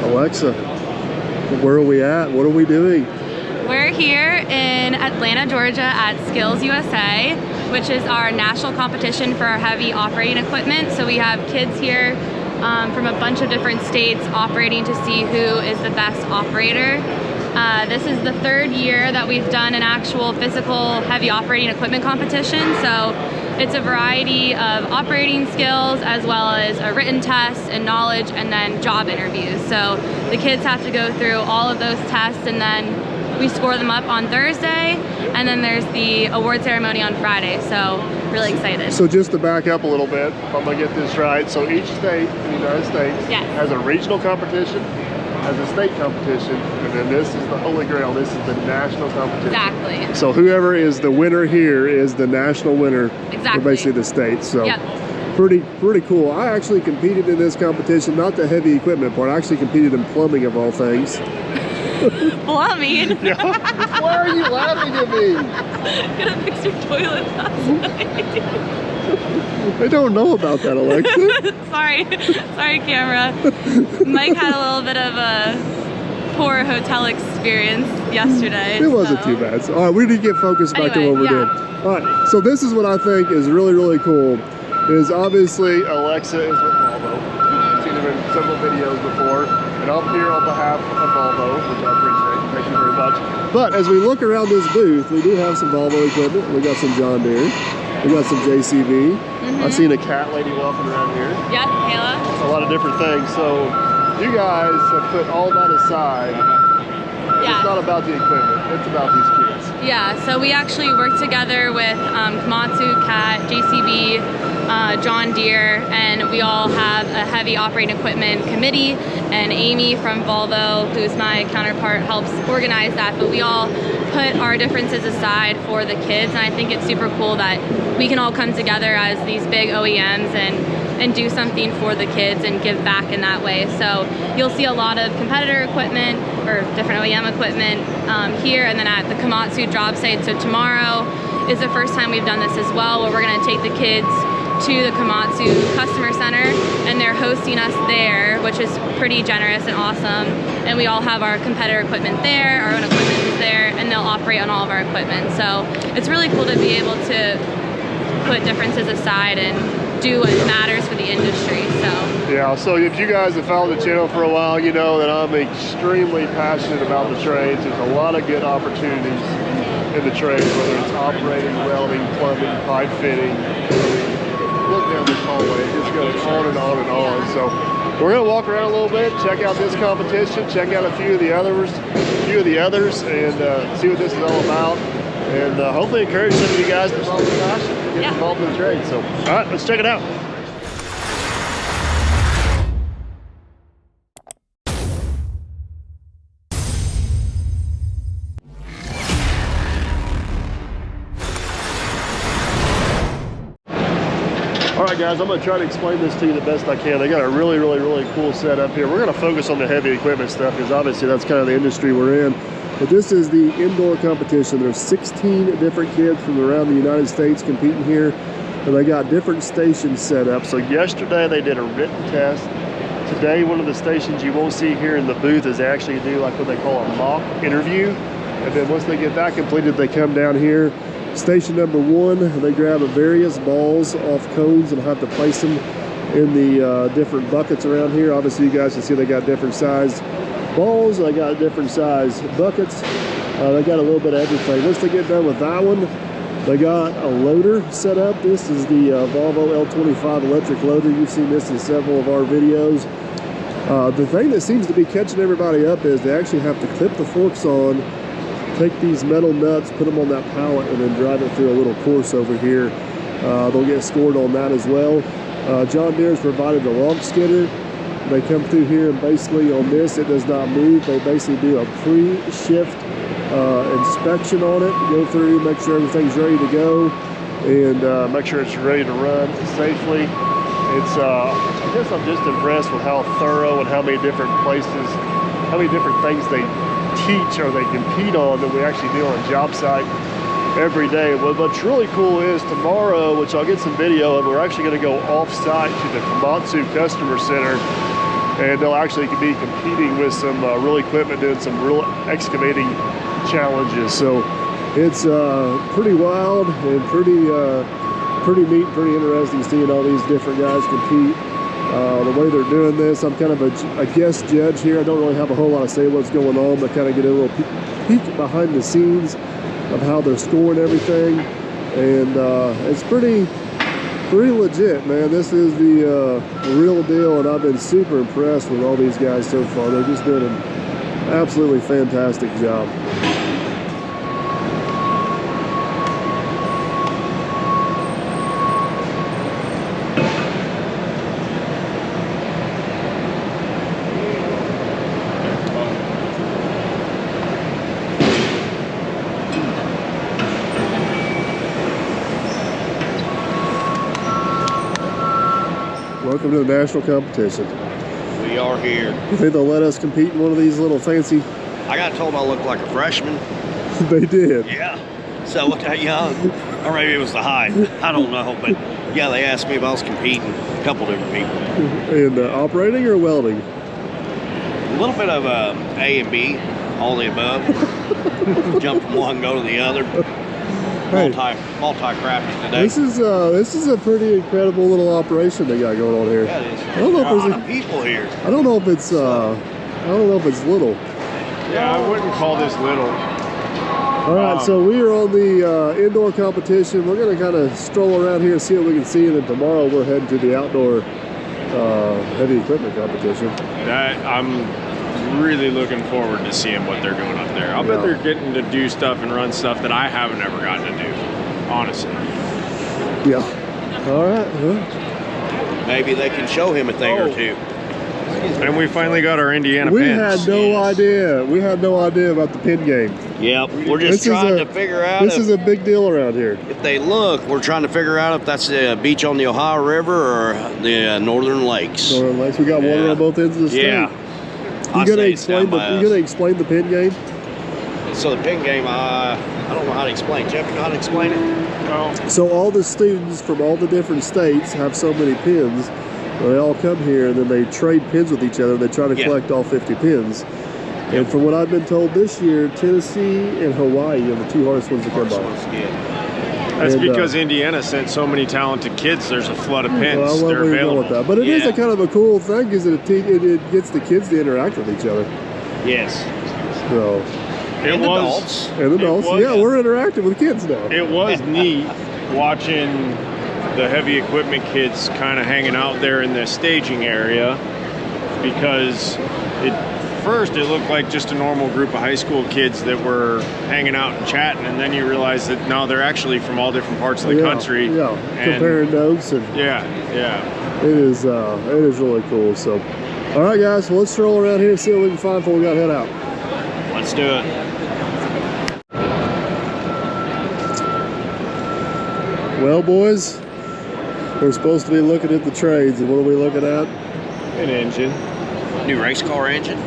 Alexa, where are we at? What are we doing? We're here in Atlanta, Georgia at SkillsUSA, which is our national competition for our heavy operating equipment. So we have kids here from a bunch of different states operating to see who is the best operator. This is the third year that we've done an actual physical heavy operating equipment competition. So it's a variety of operating skills as well as a written test and knowledge and then job interviews. So the kids have to go through all of those tests and then we score them up on Thursday, and then there's the award ceremony on Friday, so really excited. So just to back up a little bit, if I'm gonna get this right, so each state in the United States has a regional competition, has a state competition, and then this is the Holy Grail, this is the national competition. Exactly. So whoever is the winner here is the national winner for basically the state. So pretty cool. I actually competed in this competition, not the heavy equipment part, I actually competed in plumbing of all things. Plumbing? Yeah. Why are you laughing at me? Gonna fix your toilet last night. I don't know about that, Alexa. Sorry camera. Mike had a little bit of a poor hotel experience yesterday. It wasn't too bad. So, all right, we need to get focused back to what we're doing. All right, so this is what I think is really cool, is obviously Alexa is with Volvo. You've seen her in several videos before. And I'm here on behalf of Volvo, which I appreciate. Thank you very much. But as we look around this booth, we do have some Volvo equipment. We got some John Deere. We got some JCB. I've seen a cat lady walking around here. Yep, Kayla. A lot of different things. So you guys have put all that aside. It's not about the equipment. It's about these kids. Yeah, so we actually work together with Komatsu, Cat, JCB, John Deere, and we all have a heavy operating equipment committee, and Amy from Volvo, who's my counterpart, helps organize that, but we all put our differences aside for the kids, and I think it's super cool that we can all come together as these big OEMs and do something for the kids and give back in that way. So you'll see a lot of competitor equipment or different OEM equipment here, and then at the Komatsu job site. So tomorrow is the first time we've done this as well, where we're gonna take the kids to the Komatsu Customer Center, and they're hosting us there, which is pretty generous and awesome. And we all have our competitor equipment there, our own equipment is there, and they'll operate on all of our equipment. So it's really cool to be able to put differences aside and do what matters for the industry. Yeah, so if you guys have followed the channel for a while, you know that I'm extremely passionate about the trades. There's a lot of good opportunities in the trades, whether it's operating, welding, plumbing, pipe fitting. Look down this hallway, it just goes on and on and on. So we're gonna walk around a little bit, check out this competition, check out a few of the others, and see what this is all about. And hopefully encourage some of you guys to follow the passion and get involved in the trade. So, all right, let's check it out. All right, guys, I'm going to try to explain this to you the best I can. They got a really cool setup here. We're going to focus on the heavy equipment stuff because obviously that's kind of the industry we're in. But this is the indoor competition. There's 16 different kids from around the United States competing here, and they got different stations set up. So yesterday they did a written test. Today, one of the stations you won't see here in the booth is they actually do like what they call a mock interview. And then once they get that completed, they come down here. Station number 1, they grab various balls off cones and have to place them in the different buckets around here. Obviously, you guys can see they got different size balls, they got different size buckets, they got a little bit of everything. Once they get done with that one, they got a loader set up. This is the Volvo L25 electric loader. You've seen this in several of our videos. The thing that seems to be catching everybody up is they actually have to clip the forks on, take these metal nuts, put them on that pallet, and then drive it through a little course over here. They'll get scored on that as well. John Deere has provided the log skidder. They come through here, and basically on this, it does not move. They basically do a pre-shift inspection on it, go through, make sure everything's ready to go, and make sure it's ready to run safely. It's, I guess I'm just impressed with how thorough and how many different places, how many different things they teach or they compete on that we actually do on a job site every day. What's really cool is tomorrow, which I'll get some video of, we're actually going to go off-site to the Komatsu Customer Center and they'll actually be competing with some real equipment, doing some real excavating challenges. So it's pretty wild and pretty neat, pretty interesting seeing all these different guys compete. The way they're doing this, I'm kind of a guest judge here. I don't really have a whole lot to say what's going on, but kind of get a little peek behind the scenes of how they're scoring everything. And it's pretty legit, man. This is the real deal, and I've been super impressed with all these guys so far. They're just doing an absolutely fantastic job. Welcome to the national competition. We are here. You think they'll let us compete in one of these little fancy? I got told I looked like a freshman. They did. Yeah. So I looked that young. Or maybe it was the height. I don't know. But yeah, they asked me if I was competing. A couple different people. In operating or welding? A little bit of A and B, all the above. Jump from one, go to the other. Hey, multi-crafting today. this is a pretty incredible little operation they got going on here. Yeah, it is. I don't know if There are a there's lot of people here. I don't know if it's little. Yeah, I wouldn't call this little. All right, so we are on the indoor competition. We're gonna kind of stroll around here and see what we can see, and then tomorrow we're heading to the outdoor heavy equipment competition. That I'm really looking forward to seeing what they're doing up there. I'll bet they're getting to do stuff and run stuff that I haven't ever gotten to do, honestly. Yeah. All right. Well, Maybe they can show him a thing or two. And we finally got our Indiana we pins. had no idea. We had no idea about the pin game. Yep, we're just trying to figure out. This is a big deal around here. If they look, we're trying to figure out if that's the beach on the Ohio River or the Northern Lakes. Northern Lakes. We got water on both ends of the state. Yeah. You gonna explain the pin game? So the pin game, I don't know how to explain. Jeff, you know how to explain it? Oh. So all the students from all the different states have so many pins. They all come here and then they trade pins with each other. They try to collect all 50 pins. And from what I've been told this year, Tennessee and Hawaii are the two hardest ones to come by. That's because Indiana sent so many talented kids. There's a flood of pins. Well, I love They're where you're going available. with that. But it is a kind of a cool thing because it gets the kids to interact with each other. Yes. So. And adults. And adults. Yeah, we're interacting with kids now. It was neat watching the heavy equipment kids kind of hanging out there in the staging area, because first it looked like just a normal group of high school kids that were hanging out and chatting, and then you realize that no, they're actually from all different parts of the country. Yeah, comparing notes and yeah. It is really cool. So, all right, guys, well, let's stroll around here and see what we can find before we got to head out. Let's do it. Well, boys, we're supposed to be looking at the trades, and what are we looking at? An engine. New race car engine.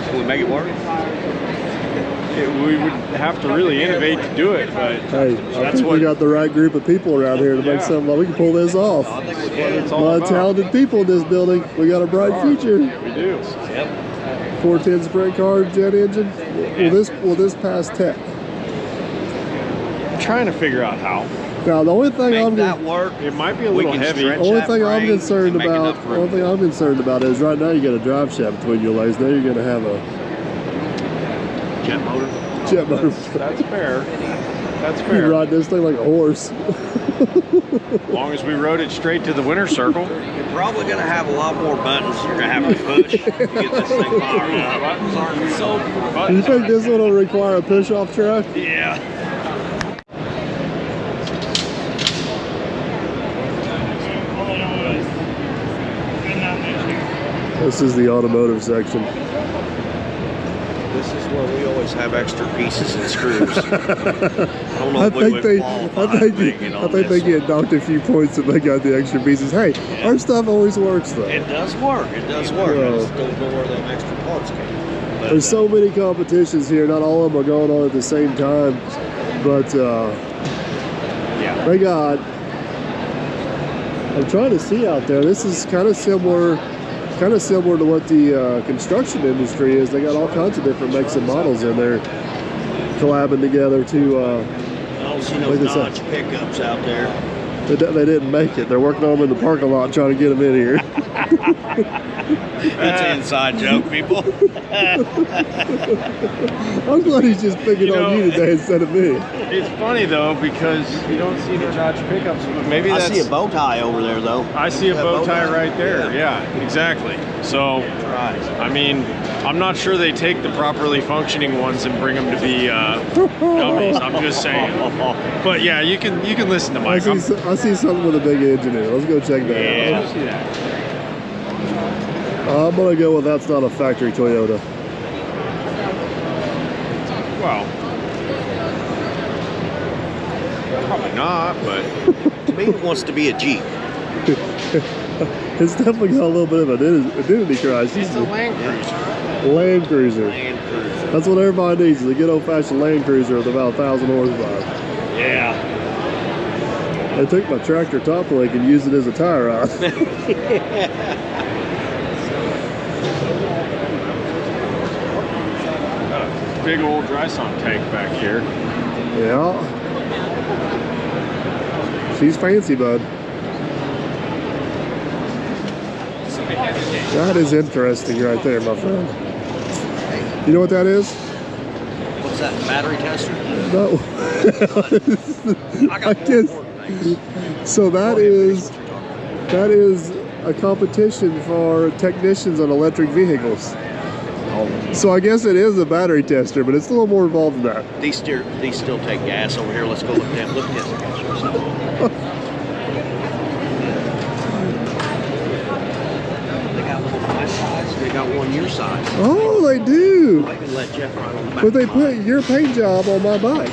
Can we make it work? We would have to really innovate to do it, but Hey, I think we got the right group of people around here to make something. We can pull this off. I think that's we what can. it's A all lot about. of talented people in this building. We got a bright future. We do. Yep. 410 sprint car jet engine. Will this pass tech? I'm trying to figure out how. Now, the only thing Make I'm that work. It might be a We little can heavy. stretch only that thing I'm frame concerned to make about. enough The only room. thing I'm concerned about is right now you got a drive shaft between your legs. Now you're going to have a Jet motor. jet motor. That's fair. That's You fair. ride this thing like a horse. As long as we rode it straight to the winter circle. You're probably going to have a lot more buttons you're going to have to push to get this thing fired up. Buttons aren't so. You think this one will require a push-off truck? Yeah. This is the automotive section. This is where we always have extra pieces and screws. I don't know I if we think would they, qualify I think they this one. get docked a few points if they got the extra pieces. Hey, our stuff always works though. It does work. It does work. I just don't know where them extra parts came from. But, There's so many competitions here. Not all of them are going on at the same time, but Yeah. they got I'm trying to see out there. This is kind of similar to what the construction industry is. They got all kinds of different makes and models in there, collabing together to. I don't see no Dodge pickups out there. They didn't make it. They're working on them in the parking lot, trying to get them in here. That's an inside joke, people. I'm glad he's just picking on you today instead of me. It's funny though because you don't see no Dodge pickups, but maybe I see a bow tie over there though. I see a bow tie right there. Yeah, exactly. So, Right. I mean, I'm not sure they take the properly functioning ones and bring them to be dummies. I'm just saying. But yeah, you can listen to Mike. I see something with a big engine in it. Let's go check that out. Yeah. I'm gonna go with that's not a factory Toyota. Well, probably not, but To me, it wants to be a Jeep. It's definitely got a little bit of an identity crisis. it's a Land Cruiser. Land Cruiser. Land Cruiser. That's what everybody needs, is a good old-fashioned Land Cruiser with about 1,000 horsepower. Yeah. I took my tractor top link and used it as a tire rod. Big old dry sump tank back here. Yeah. She's fancy, bud. That is interesting right there, my friend. You know what that is? What's that? Battery tester? No. I got I guess. So that is a competition for technicians on electric vehicles. So I guess it is a battery tester, but it's a little more involved than that. These still take gas over here. Let's go look at them. Look at this. They got one my size. They got one your size. Oh, they do. I can let Jeff ride on the back. But they of mine. put your paint job on my bike.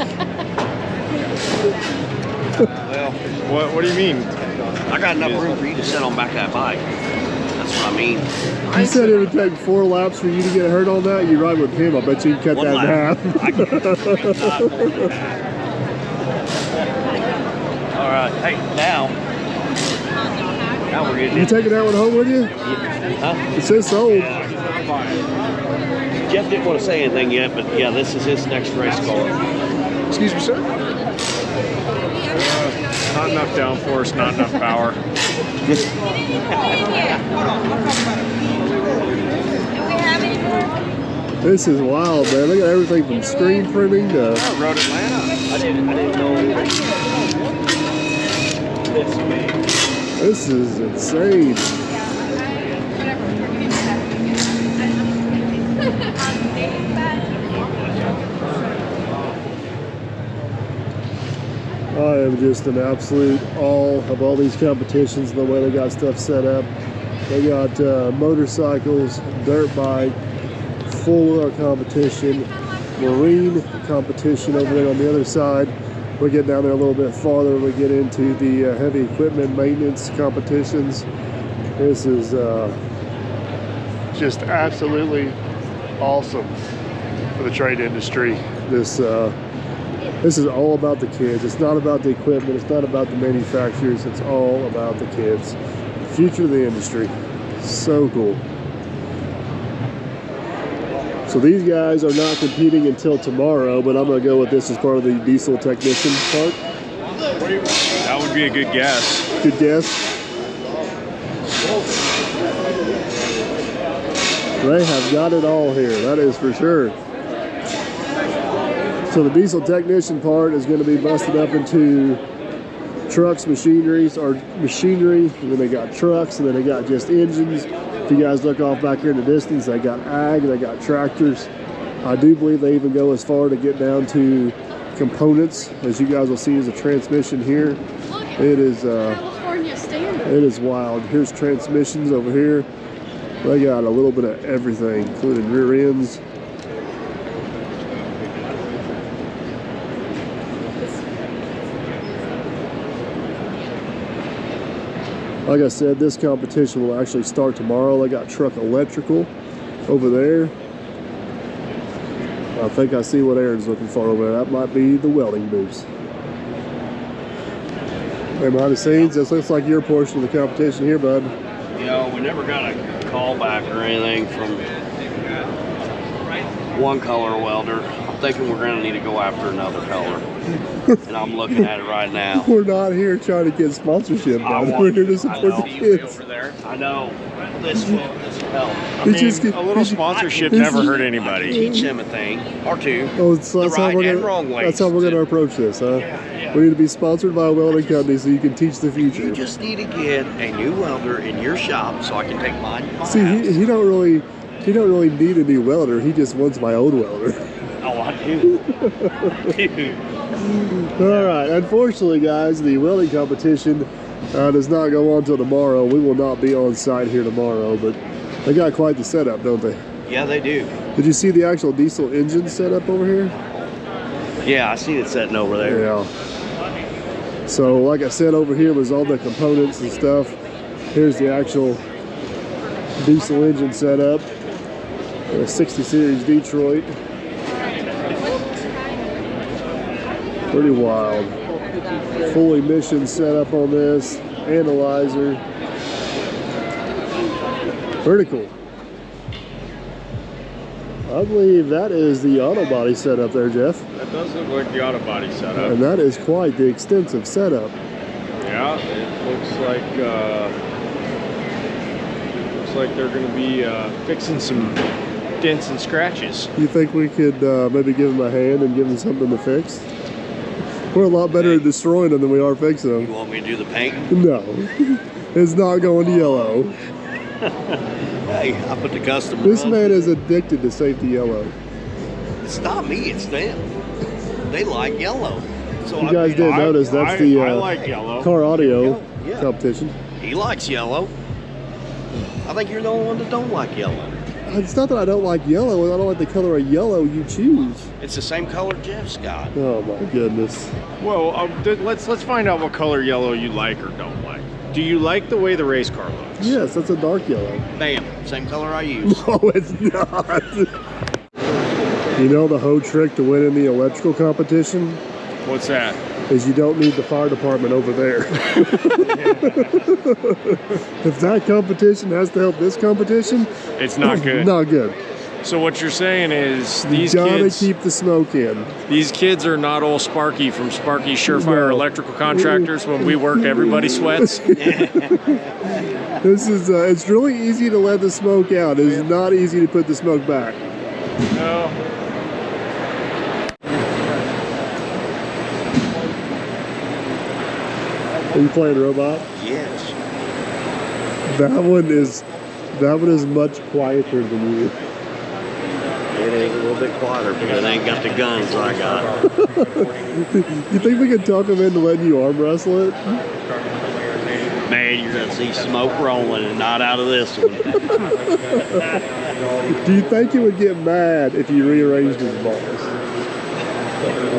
Well, What do you mean? I got enough room for you to sit on back of that bike. That's what I mean. You said it would take 4 laps for you to get hurt on that. You ride with him. I bet you can cut One that lap. in half. I can not more than that. All right. Hey, now we're getting You taking that one home with you? Huh? It says sold. Jeff didn't want to say anything yet, but yeah, this is his next race car. Excuse me, sir? Not enough downforce, not enough power. This is wild, man. They got everything from screen printing to... Road Atlanta. I didn't know. This is insane. I am just in absolute awe of all these competitions and the way they got stuff set up. They got motorcycles, dirt bike, four-wheeler competition, marine competition over there on the other side. We get down there a little bit farther, we get into the heavy equipment maintenance competitions. This is just absolutely awesome for the trade industry. This is all about the kids. It's not about the equipment. It's not about the manufacturers. It's all about the kids. Future of the industry. So cool. So these guys are not competing until tomorrow, but I'm going to go with this as part of the diesel technician part. That would be a good guess. Good guess. They have got it all here. That is for sure. So the diesel technician part is going to be busted up into trucks, machinery, and then they got trucks, and then they got just engines. If you guys look off back here in the distance, they got ag, they got tractors. I do believe they even go as far to get down to components. As you guys will see, is a transmission here. It is California standard. it is wild. Here's transmissions over here. They got a little bit of everything, including rear ends. Like I said, this competition will actually start tomorrow. They got truck electrical over there. I think I see what Aaron's looking for over there. That might be the welding booths. And behind the scenes, this looks like your portion of the competition here, bud. You know, we never got a call back or anything from one color welder. I'm thinking we're going to need to go after another color. And I'm looking at it right now. We're not here trying to get sponsorship, bud. We're here to support the kids. Over there. I know. This will help. I mean, a little sponsorship never hurt anybody. Teach them a thing or two. Oh, so that's, right how we're and gonna, wrong ways. that's how we're going to approach this, huh? Yeah. We need to be sponsored by a welding company so you can teach the future. You just need to get a new welder in your shop so I can take mine to my See, house. he don't really need a new welder. He just wants my old welder. Oh, I do. All right. Unfortunately, guys, the welding competition does not go on till tomorrow. We will not be on site here tomorrow, but they got quite the setup, don't they? Yeah, they do. Did you see the actual diesel engine setup over here? Yeah, I see it sitting over there. Yeah. So, like I said, over here was all the components and stuff. Here's the actual diesel engine setup. A 60 series Detroit. Pretty wild. Full emission setup on this. Analyzer. Pretty cool. I believe that is the auto body setup there, Jeff. That does look like the auto body setup. And that is quite the extensive setup. Yeah, it looks like they're going to be fixing some dents and scratches. You think we could maybe give them a hand and give them something to fix? We're a lot better at destroying them than we are fixing You them. want me to do the painting? No, it's not going to yellow. Hey, I put the custom This run. man is addicted to safety yellow. It's not me, it's them. They like yellow. So You guys didn't notice that's I the like yellow. car audio Yeah. competition. He likes yellow. I think you're the only one that don't like yellow. It's not that I don't like yellow. I don't like the color of yellow you choose. It's the same color Jeff's got. Oh my goodness. Well, let's find out what color yellow you like or don't like. Do you like the way the race car looks? Yes, that's a dark yellow. Bam, same color I use. No, it's not. You know the whole trick to winning the electrical competition What's that? is you don't need the fire department over there. If that competition has to help this competition, It's not good. not good. So what you're saying is these You gotta kids, keep the smoke in. these kids are not all Sparky from Sparky Surefire No. Electrical Contractors. When we work, everybody sweats. This is, it's really easy to let the smoke out. It is not easy to put the smoke back. No. Are you playing robot? Yes. That one is much quieter than you. It is a little bit quieter because it ain't got the guns I got. You think we could talk him into letting you arm wrestle it? Man, you're gonna see smoke rolling and not out of this one. Do you think he would get mad if you rearranged his balls?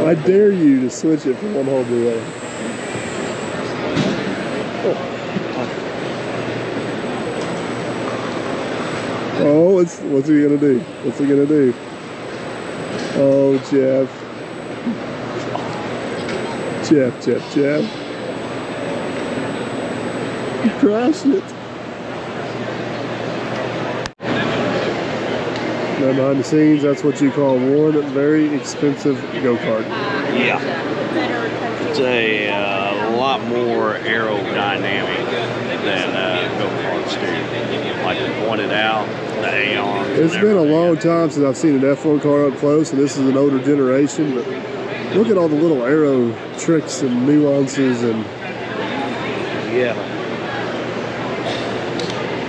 I dare you to switch it from one hole to the other. Oh, what's he gonna do? What's he gonna do? Oh, Jeff. Jeff. You crashed it. Now behind the scenes, that's what you call one very expensive go-kart. Yeah. It's a lot more aerodynamic than go-karts do. Like you pointed out, the A-arms. It's been a long time since I've seen an F1 car up close, and this is an older generation, but look at all the little aero tricks and nuances, and Yeah.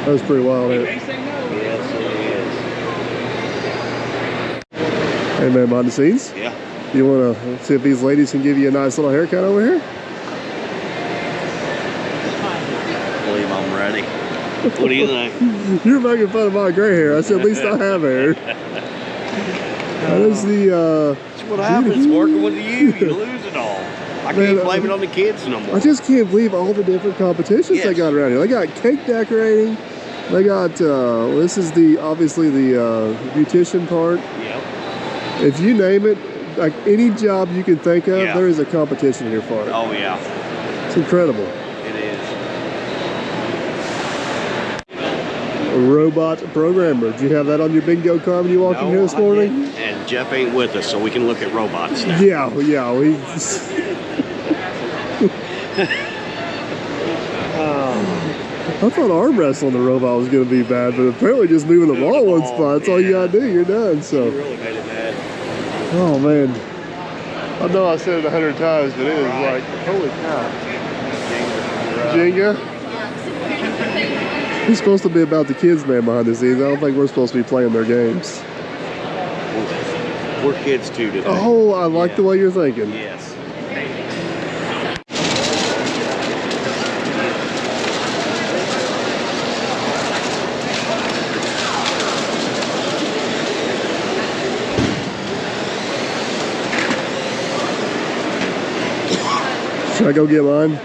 that was pretty wild. Huh? Yes, it Hey man, behind the scenes, is. Yeah. you want to see if these ladies can give you a nice little haircut over here? I believe I'm ready. What do you think? You're making fun of my gray hair. I said at least I have hair. That is the That's what happens working with you. You lose it all. I Man, can't blame it on the kids no more. I just can't believe all the different competitions they Yes. got around here. They got cake decorating. They got this is obviously the beautician part. Yep. If you name it, like any job you can think of, Yeah. there is a competition here for it. Oh yeah. It's incredible. It is. A robot programmer. Did you have that on your bingo card when you walked in here this morning? I didn't. And Jeff ain't with us, so we can look at robots now. Yeah. I thought arm wrestling the robot was going to be bad, but apparently just moving the ball one spot, that's all you got to do, you're done. So. You really made it bad. Oh, man. I know I said it 100 times, but it is like, holy cow. Jenga? He's supposed to be about the kids, man, behind the scenes. I don't think we're supposed to be playing their games. We're kids too today. Oh, I like the way you're thinking. Yes. Should I go get mine?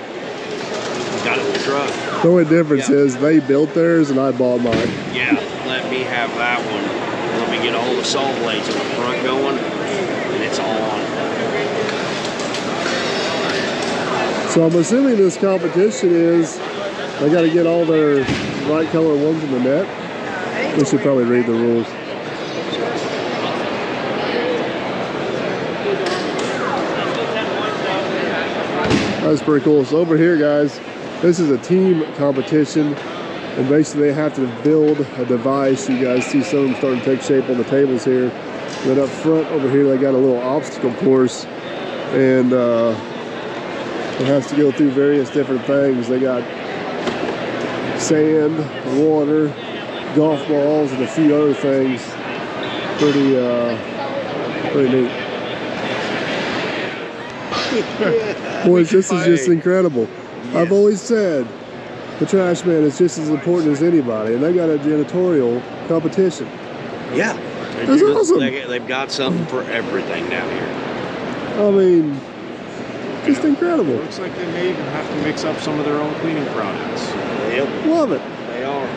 Got it in the truck. The only difference is they built theirs and I bought mine. Yeah, let me have that one. Let me get all the saw blades in the front going, and it's on. So I'm assuming this competition is they got to get all their right color ones in the net. We should probably read the rules. That's pretty cool. So over here, guys, this is a team competition, and basically they have to build a device. You guys see some of them starting to take shape on the tables here. Then up front over here, they got a little obstacle course, and it has to go through various different things. They got sand, water, golf balls, and a few other things. Pretty neat. Boys, this is just incredible. Yes. I've always said the trash man is just as important as anybody, and they got a janitorial competition. Yeah. That's awesome. They've got something for everything down here. I mean, just incredible. It looks like they may even have to mix up some of their own cleaning products. Yep. Love it. They are.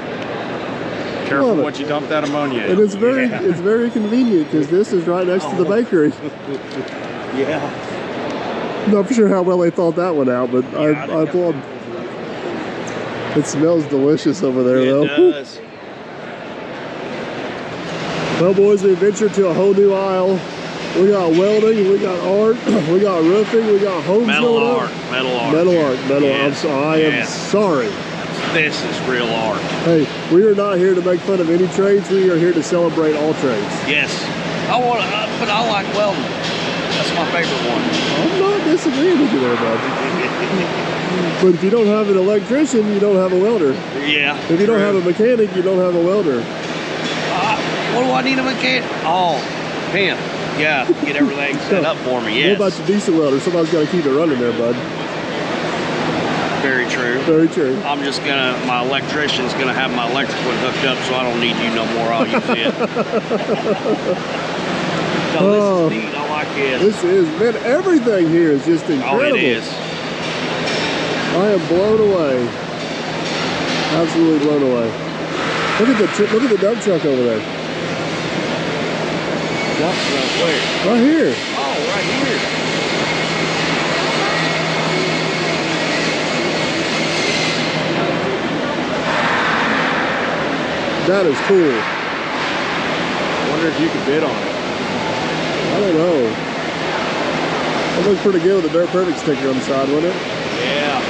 Careful what you dump that ammonia in. And it's very convenient because this is right next to the bakery. Yeah. Not for sure how well they thought that one out, but I applaud. It smells delicious over there, though. It does. Well, boys, we ventured to a whole new aisle. We got welding, we got art, we got roofing, we got homes Metal going art. up. Metal art. Metal art. Yes. I am sorry. This is real art. Hey, we are not here to make fun of any trades. We are here to celebrate all trades. Yes. But I like welding. That's my favorite one. I'm not disagreeing with you there, bud. But if you don't have an electrician, you don't have a welder. Yeah. If you don't have a mechanic, you don't have a welder. What do I need a mechanic? Oh, him. Yeah, get everything set up for me, yes. What about your diesel welder? Somebody's got to keep it running there, bud. Very true. Very true. My electrician's gonna have my electric one hooked up, so I don't need you no more. I'll use it. No, this is neat. I like this. This is, man, everything here is just incredible. Oh, it is. I am blown away. Absolutely blown away. Look at the dump truck over there. Dump truck where? Right here. Oh, right here. That is cool. I wonder if you could bid on it. I don't know. That looks pretty good with the Dirt Perfect sticker on the side, wouldn't it? Yeah.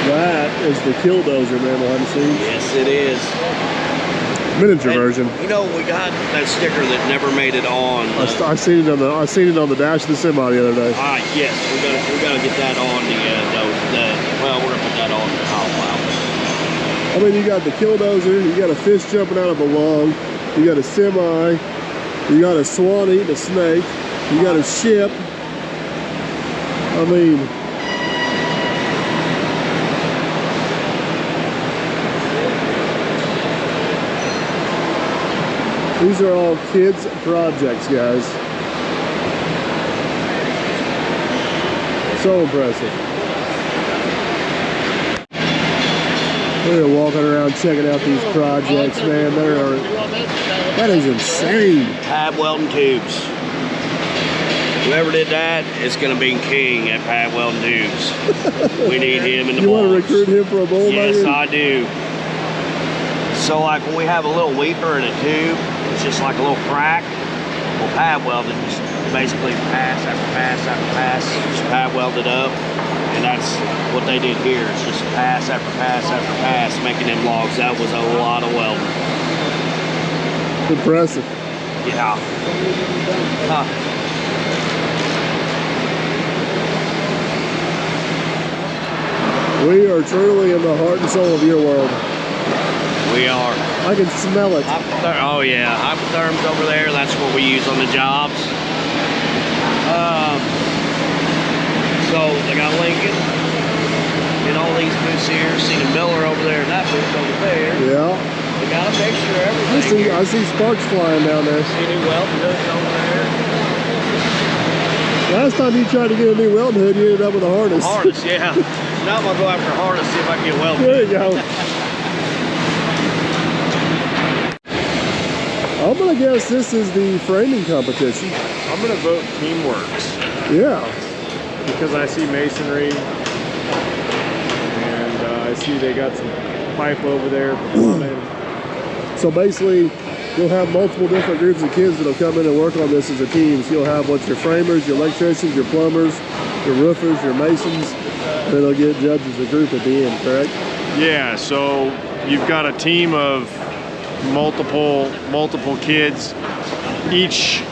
That is the Killdozer, man, behind the scenes. Yes, it is. Miniature version. You know, we got that sticker that never made it on. I seen it on the dash of the semi the other day. Yes, we gotta get that on well, we're gonna put that on the plow. I mean, you got the Killdozer, you got a fish jumping out of a log, you got a semi, you got a swan eating a snake, you got a ship. I mean, these are all kids' projects, guys. So impressive. We're walking around checking out these projects, man. That is insane. Tab welding tubes. Whoever did that is going to be king at Pat Welding Tubes. We need him in the You want to box. recruit him for a bowl Yes, maker? I do. So like when we have a little weeper in a tube, it's just like a little crack. Well, Pat welded just basically pass after pass after pass, just Pat welded up. And that's what they did here. It's just pass after pass after pass, making them logs. That was a lot of welding. Impressive. Yeah. Huh. We are truly in the heart and soul of your world. We are. I can smell it. Oh yeah, hypotherms over there. That's what we use on the jobs. So they got Lincoln and all these booths here. See the Miller over there and that booth over there. Yeah. They got a mixture of everything. I see sparks flying down there. See new welding hoods over there. Last time you tried to get a new welding hood, you ended up with a harness. Harness, yeah. Now I'm gonna go after harness, see if I can get welding. There you go. I'm gonna guess this is the framing competition. I'm gonna vote Teamworks Yeah. because I see masonry, and I see they got some pipe over there for plumbing. So basically, you'll have multiple different groups of kids that'll come in and work on this as a team. So you'll have what's your framers, your electricians, your plumbers, your roofers, your masons. Then they'll get judged as a group at the end, correct? Yeah, so you've got a team of multiple kids. Each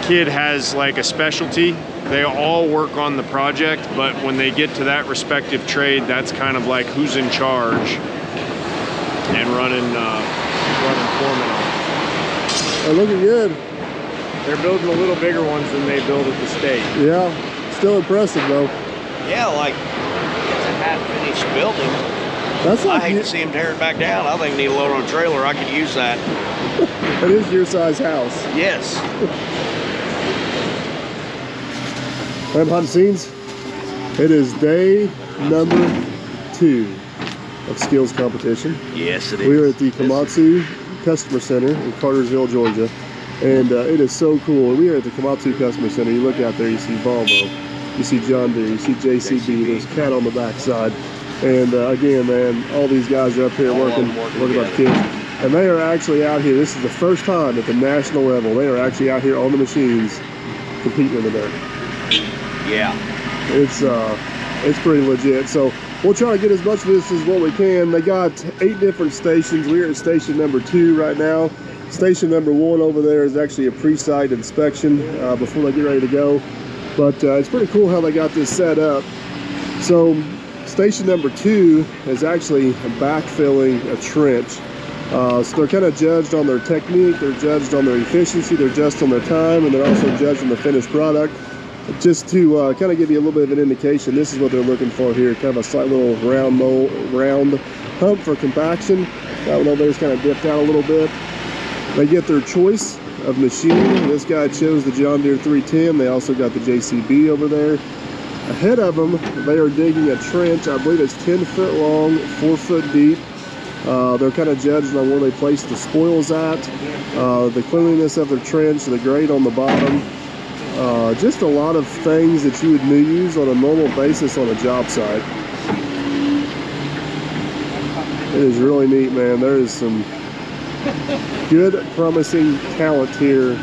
kid has like a specialty. They all work on the project, but when they get to that respective trade, that's kind of like who's in charge and running foreman on. They're looking good. They're building a little bigger ones than they build at the state. Yeah, still impressive though. Yeah, like it's a half-finished building. That's I like hate to see them tear it back down. I think we need a load on a trailer. I could use that. It is your size house. Yes. And behind the scenes, it is day number 2 of skills competition. Yes, it is. We are at the Komatsu Customer Center in Cartersville, Georgia. And it is so cool. We are at the Komatsu Customer Center. You look out there, you see Volvo, you see John Deere, you see JCB, there's Cat on the backside. And again, man, all these guys are up here working about the kids. And they are actually out here. This is the first time at the national level. They are actually out here on the machines competing in the dirt. Yeah. It's pretty legit. So we'll try to get as much of this as what we can. They got 8 different stations. We're at station number 2 right now. Station number 1 over there is actually a pre-site inspection before they get ready to go. But it's pretty cool how they got this set up. So station number 2 is actually backfilling a trench. So they're kind of judged on their technique, they're judged on their efficiency, they're judged on their time, and they're also judged on the finished product. Just to kind of give you a little bit of an indication, this is what they're looking for here. Kind of a slight little round hump for compaction. That one over there is kind of dipped out a little bit. They get their choice of machine. This guy chose the John Deere 310. They also got the JCB over there. Ahead of them, they are digging a trench. I believe it's 10 foot long, 4 foot deep. They're kind of judged on where they place the spoils at, the cleanliness of their trench, the grade on the bottom. Just a lot of things that you would use on a normal basis on a job site. It is really neat, man. There is some good, promising talent here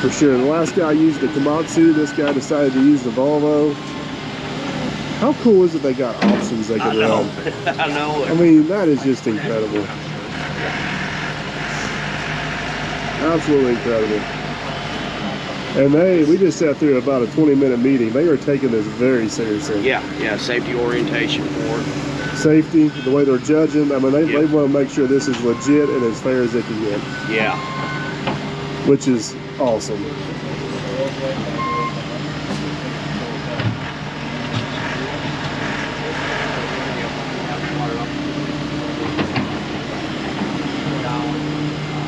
for sure. The last guy used the Komatsu. This guy decided to use the Volvo. How cool is it they got options they can run? I know. I mean, that is just incredible. Absolutely incredible. And we just sat through about a 20-minute meeting. They are taking this very seriously. Yeah, safety orientation for it. Safety, the way they're judging. I mean, they want to make sure this is legit and as fair as it can get. Yeah. Which is awesome.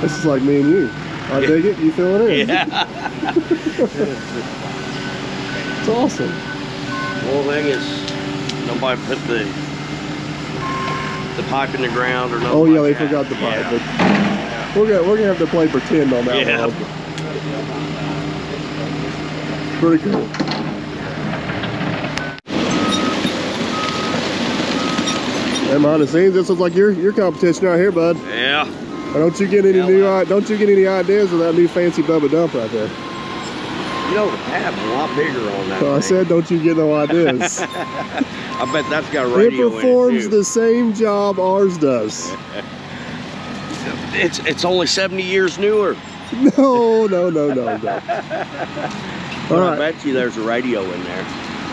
This is like me and you. I dig it. You feeling it? Yeah. It's awesome. Well, the thing is, nobody put the pipe in the ground or nothing. Oh yeah, like they that. forgot the pipe. Yeah. But we're gonna have to play pretend on that Yeah. one. Pretty cool. And behind the scenes, this looks like your competition right here, bud. Yeah. Don't you get any don't you get any ideas of that new fancy Bubba dump right there? You know, the cab's a lot bigger on that. I said, don't you get no ideas? I bet that's got a radio it performs in it too. the same job ours does. It's only 70 years newer. No. But I bet you there's a radio in there.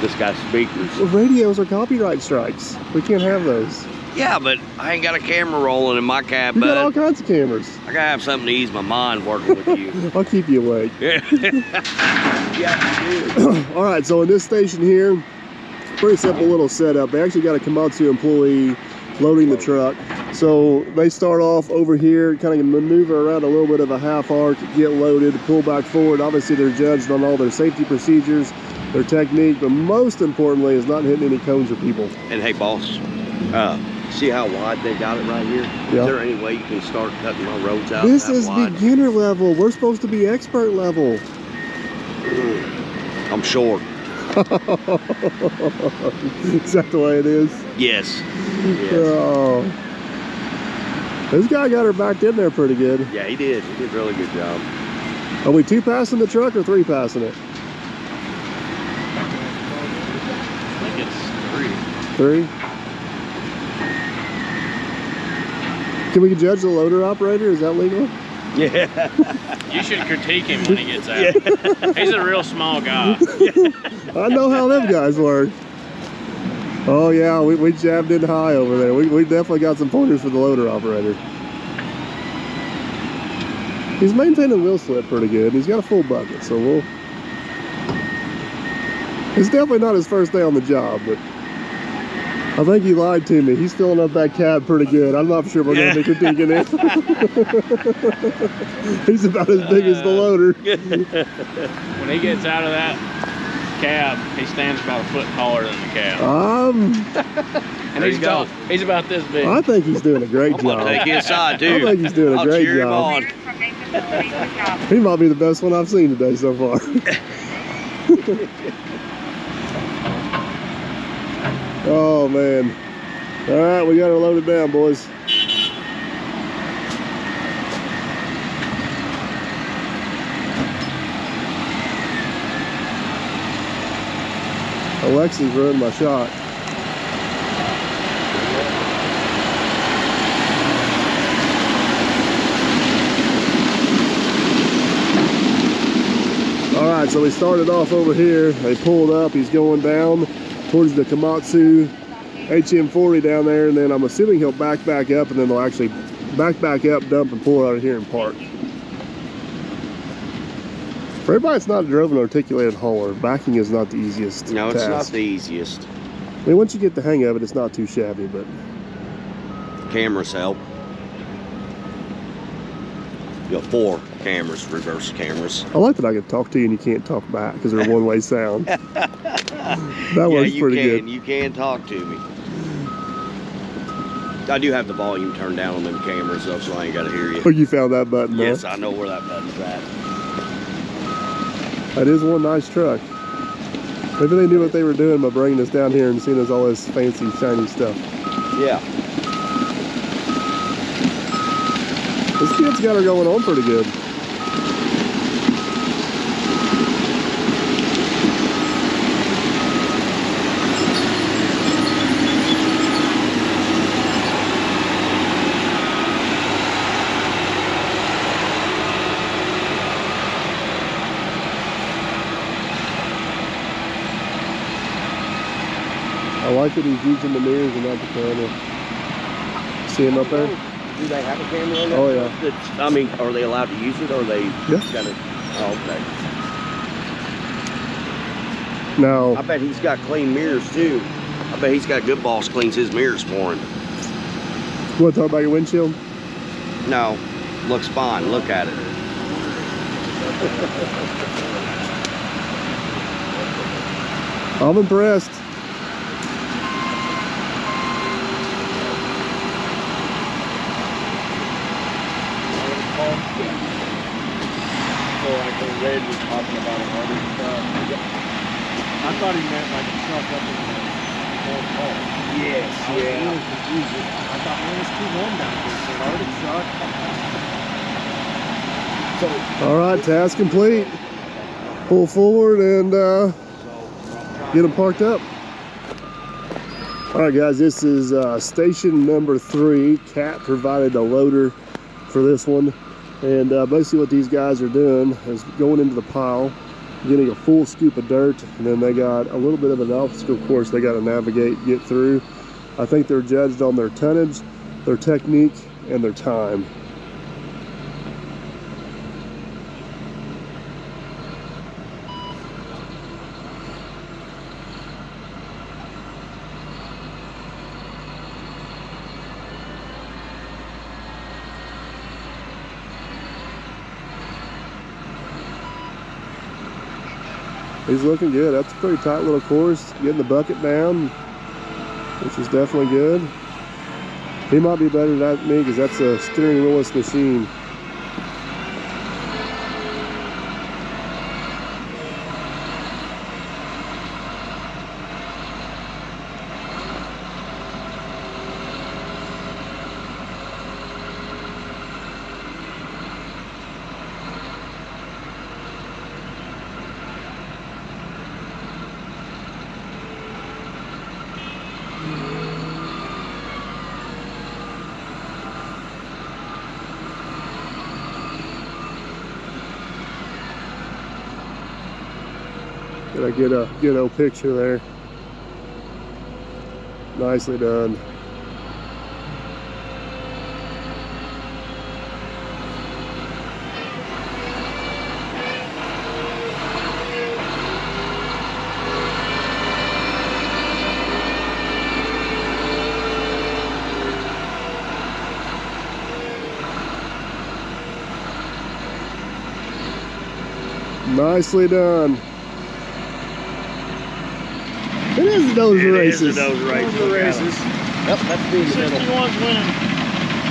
This guy's speakers. Well, radios are copyright strikes. We can't have those. Yeah, but I ain't got a camera rolling in my cab, You got all bud. kinds of cameras. I gotta have something to ease my mind working with you. I'll keep you awake. Yeah, you do. All right, so in this station here, pretty simple little setup. They actually got a Komatsu employee loading the truck. So they start off over here, kind of maneuver around a little bit of a half arc, get loaded, pull back forward. Obviously they're judged on all their safety procedures, their technique, but most importantly is not hitting any cones or people. And hey, boss, see how wide they got it right here? Yeah. Is there any way you can start cutting my roads out This that is wide? beginner level. We're supposed to be expert level. I'm short. Is that the way it is? Yes. Oh. This guy got her backed in there pretty good. Yeah, he did. He did a really good job. Are we 2 passing the truck or 3 passing it? I think it's 3? Can we judge the loader operator? Is that legal? Yeah. You should critique him when he gets out. He's a real small guy. I know how them guys work. Oh yeah, we jabbed in high over there. We definitely got some pointers for the loader operator. He's maintaining wheel slip pretty good. He's got a full bucket, so we'll... It's definitely not his first day on the job, but I think he lied to me. He's filling up that cab pretty good. I'm not sure we're going to be critiquing it. He's about as big as the loader. When he gets out of that cab, he stands about a foot taller than the cab. And he's about this big. I think he's doing a great job. I'll take his side too. I think he's doing a great cheer him job. on. He might be the best one I've seen today so far. Oh man. All right, we got her loaded down, boys. Alexi's ruined my shot. All right, so we started off over here. They pulled up. He's going down towards the Komatsu HM40 down there, and then I'm assuming he'll back up, and then they'll actually back up, dump, and pull out of here and park. For everybody that's not driven an articulated hauler, backing is not the easiest No, it's task. not the easiest. I mean, once you get the hang of it, it's not too shabby, but... Cameras help. You got 4 cameras, reverse cameras. I like that I can talk to you and you can't talk back because they're a one-way sound. That works pretty good. You can talk to me. I do have the volume turned down on them cameras though, so I ain't got to hear you. Oh, you found that button, Yes, huh? I know where that button's at. That is one nice truck. Maybe they knew what they were doing by bringing us down here and seeing us all this fancy, shiny stuff. Yeah. This kid's got her going on pretty good. I like that he's using the mirrors and not the camera. See him up there? Do they have a camera on that? Oh, yeah. I mean, are they allowed to use it, or are they Yeah. got it? Oh, okay. Now, I bet he's got clean mirrors too. I bet he's got Good Boss cleans his mirrors for him. you want to talk about your windshield? No, looks fine. Look at it. I'm impressed. So like the red was talking about another stuff. thought he meant like a truck up in the North Pole. Yes, I was really confused. I thought, man, it's too warm down here for an Arctic truck. So, All right, task complete. Pull forward and get them parked up. All right, guys, this is station number 3. Cat provided a loader for this one. And basically what these guys are doing is going into the pile, getting a full scoop of dirt, and then they got a little bit of an obstacle course they got to navigate, get through. I think they're judged on their tonnage, their technique, and their time. He's looking good. That's a pretty tight little course. Getting the bucket down, which is definitely good. He might be better than me because that's a steering wheelless machine. Did I get a good old picture there? Nicely done. Nicely done. It is those races. Those races. Yep, that's being the middle. 61's winning.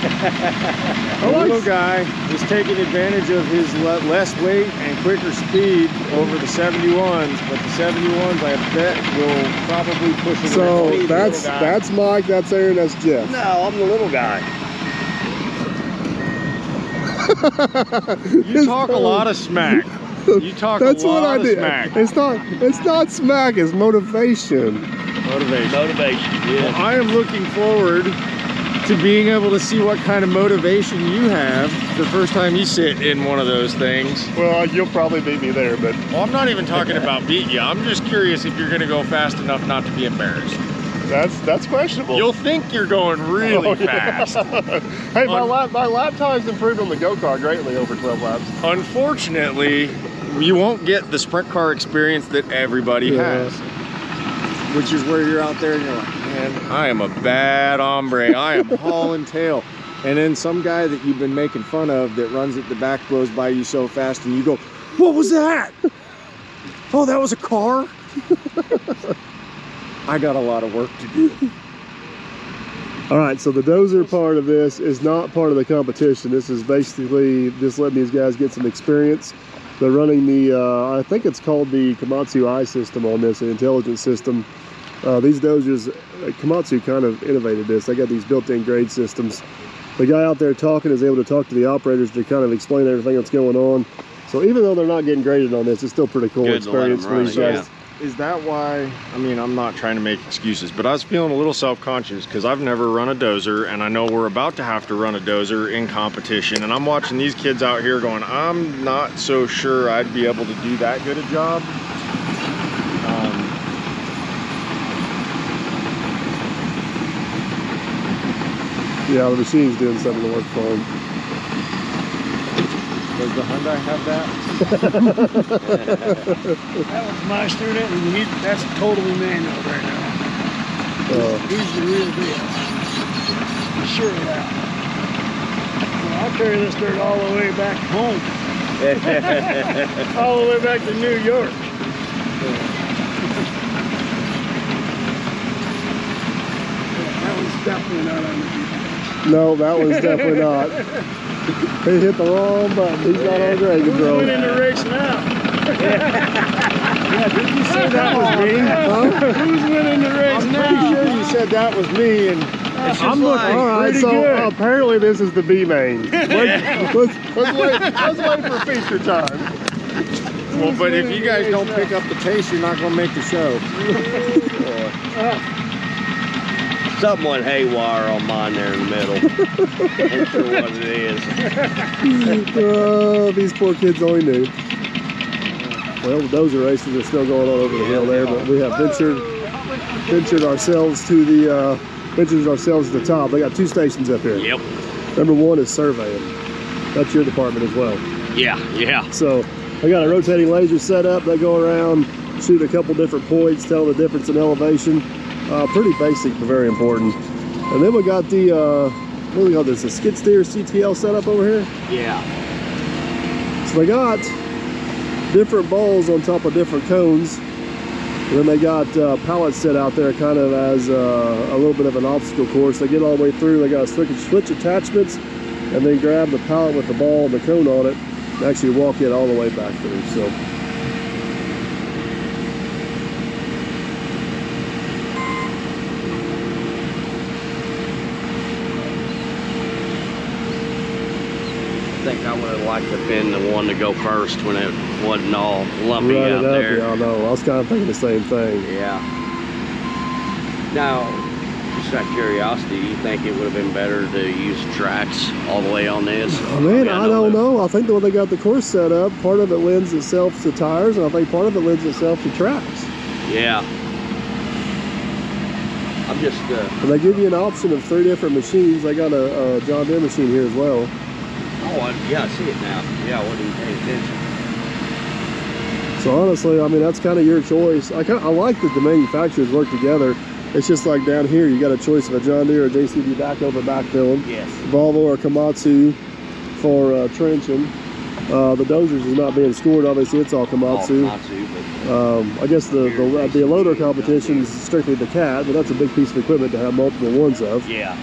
I The like- little guy is taking advantage of his less weight and quicker speed over the 71s, but the 71s, I bet, will probably push him. So that's Mike, that's Aaron, that's Jeff. No, I'm the little guy. You talk a lot of smack. You talk That's a what lot I of did. smack. It's not smack, it's motivation. Motivation. Motivation, yeah. I am looking forward to being able to see what kind of motivation you have the first time you sit in one of those things. Well, you'll probably beat me there, but Well, I'm not even talking about beat you. I'm just curious if you're going to go fast enough not to be embarrassed. that's questionable. You'll think you're going really Oh, yeah. fast. Hey, my lap time's improved on the go-kart greatly over 12 laps. Unfortunately, you won't get the sprint car experience that everybody Yeah. has. Which is where you're out there and you're like, man, I am a bad hombre. I am hauling tail. And then some guy that you've been making fun of that runs at the back blows by you so fast and you go, what was that? Oh, that was a car? I got a lot of work to do. All right, so the dozer part of this is not part of the competition. This is basically just letting these guys get some experience. They're running the, I think it's called the Komatsu I system on this, an intelligence system. These dozers, Komatsu kind of innovated this. They got these built-in grade systems. The guy out there talking is able to talk to the operators to kind of explain everything that's going on. So even though they're not getting graded on this, it's still pretty cool Good to let experience them for run these it, guys. yeah. Is that why, I mean, I'm not trying to make excuses, but I was feeling a little self-conscious because I've never run a dozer, and I know we're about to have to run a dozer in competition, and I'm watching these kids out here going, I'm not so sure I'd be able to do that good a job. Yeah, the machine's doing something to work for them. Does the Hyundai have that? That was my student, and that's totally manual right now. He's the real deal. For sure of that. Well, I'll carry this dirt all the way back home. All the way back to New York. That was definitely not on the GPS. No, that was definitely not. He hit the wrong button. He's not on grade Who's control. winning the race now? You said that was me? Huh? Who's winning the race I'm now? pretty sure you said that was me, and I'm looking. All right, pretty so good. apparently this is the B main. Let's wait for feature time. Well, but if you guys don't pick up the pace, you're not going to make the show. Something went haywire on mine there in the middle. Ain't sure what it is. Oh, these poor kids only knew. Well, the dozer races are still going on over the hill there, but we have ventured ourselves to the top. They got 2 stations up here. Yep. Number 1 is surveying. That's your department as well. Yeah. So I got a rotating laser set up. They go around, shoot a couple different points, tell the difference in elevation. Pretty basic, but very important. And then we got the, what do we call this? A skid steer CTL setup over here. Yeah. So they got different balls on top of different cones. And then they got pallets set out there kind of as a little bit of an obstacle course. They get all the way through. They got switch attachments and then grab the pallet with the ball and the cone on it and actually walk it all the way back through. So. I think I would have liked to have been the one to go first when it wasn't all lumpy out there. Yeah, I know. I was kind of thinking the same thing. Yeah. Now, just out of curiosity, do you think it would have been better to use tracks all the way on this? Oh, man, I don't know. I think the way they got the course set up, part of it lends itself to tires, and I think part of it lends itself to tracks. Yeah. I'm just... And they give you an option of 3 different machines. They got a John Deere machine here as well. Oh, yeah, I see it now. Yeah, I wasn't even paying attention. So honestly, I mean, that's kind of your choice. I like that the manufacturers work together. It's just like down here, you got a choice of a John Deere or JCB backfilling. Yes. Volvo or Komatsu for trenching. The dozers is not being scored. Obviously, it's all Komatsu. I guess the loader competition is strictly the Cat, but that's a big piece of equipment to have multiple ones of. Yeah.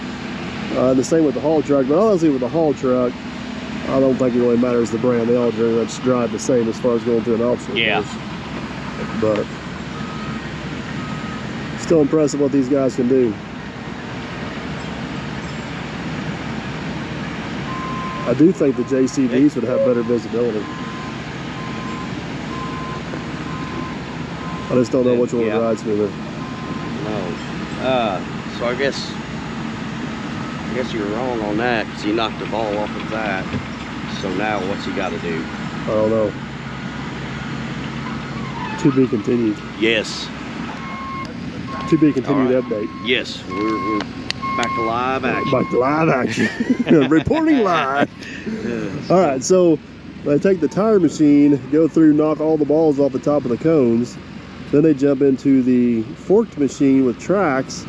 The same with the haul truck. But honestly, with the haul truck, I don't think it really matters the brand. They all very much drive the same as far as going through an optional Yeah. course. But still impressive what these guys can do. I do think the JCBs would have better visibility. I just don't know which one would ride smoother. No. So I guess you're wrong on that because he knocked the ball off of that. So now what's he got to do? I don't know. To be continued. Yes. To be continued update. Yes. We're back to live action. Back to live action. Reporting live. Yes. All right, so they take the tire machine, go through, knock all the balls off the top of the cones. Then they jump into the forked machine with tracks,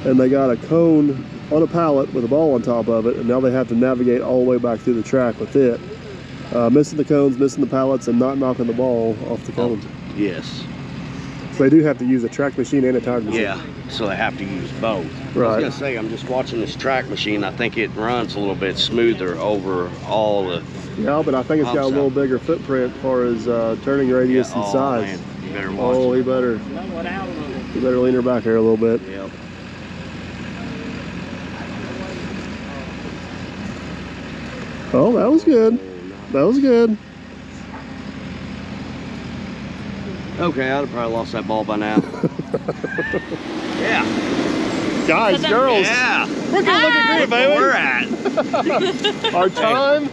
and they got a cone on a pallet with a ball on top of it, and now they have to navigate all the way back through the track with it, missing the cones, missing the pallets, and not knocking the ball off the cones. Yes. So they do have to use a track machine and a tire machine. Yeah, so they have to use both. Right. I was gonna say, I'm just watching this track machine. I think it runs a little bit smoother over all the... Yeah, but I think it's got a little bigger footprint as far as turning radius and size. Man, you better watch Oh, he better lean her back here a little bit. Yep. Oh, that was good. That was good. Okay, I'd have probably lost that ball by now. Yeah. Guys, girls, Yeah. we're gonna look at green, baby. We're at. Our time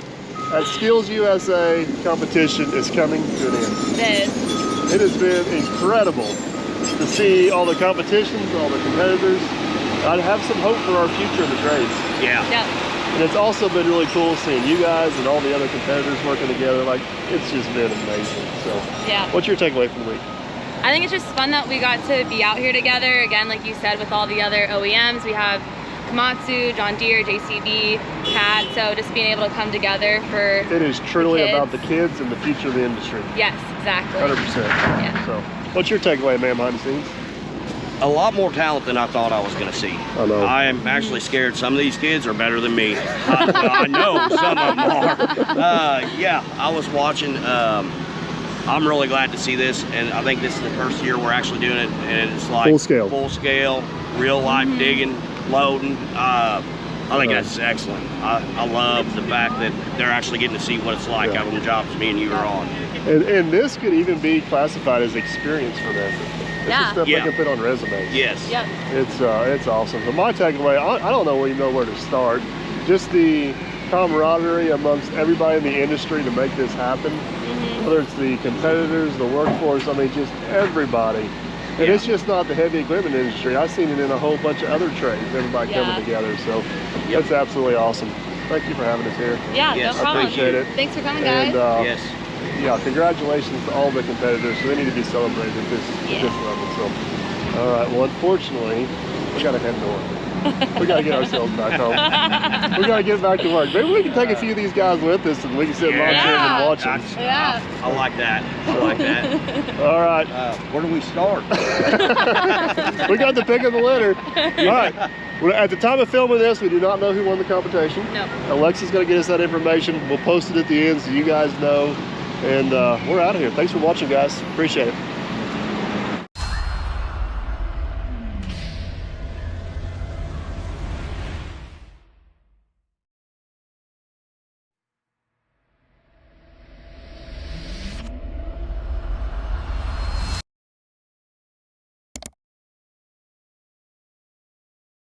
at SkillsUSA competition is coming to an end. It is. It has been incredible to see all the competitions, all the competitors. I have some hope for our future in the race. Yeah. Yep. And it's also been really cool seeing you guys and all the other competitors working together. Like, it's just been amazing. So, Yeah. what's your takeaway from the week? I think it's just fun that we got to be out here together. Again, like you said, with all the other OEMs, we have Komatsu, John Deere, JCB, Cat. So just being able to come together for It is truly kids. about the kids and the future of the industry. Yes, exactly. 100%. Yeah. So, what's your takeaway, man, behind the scenes? A lot more talent than I thought I was going to see. I know. I am actually scared some of these kids are better than me. I know some of them are. Yeah, I was watching I'm really glad to see this, and I think this is the first year we're actually doing it, and it's like full scale, real life digging, loading. I think that's excellent. I love the fact that they're actually getting to see what it's like out on the jobs me and you are on. And this could even be classified as experience for them. It's just stuff they can put on resumes. Yes. Yep. It's awesome. But my takeaway, I don't know even know where to start. Just the camaraderie amongst everybody in the industry to make this happen. Whether it's the competitors, the workforce, I mean, just everybody. And it's just not the heavy equipment industry. I've seen it in a whole bunch of other trades, everybody coming together. So that's absolutely awesome. Thank you for having us here. Yeah, no problem. I appreciate it. Thanks for coming, guys. And, yeah, congratulations to all the competitors. So they need to be celebrated at this level. So, all right. Well, unfortunately, we got to head north. We got to get ourselves back home. We got to get back to work. Maybe we can take a few of these guys with us and we can sit in lawn chairs and watch them. I like that. I like that. All right. Where do we start? We got the pick of the litter. All right. Well, at the time of filming this, we do not know who won the competition. No. Alexa's going to get us that information. We'll post it at the end so you guys know. And we're out of here. Thanks for watching, guys. Appreciate it.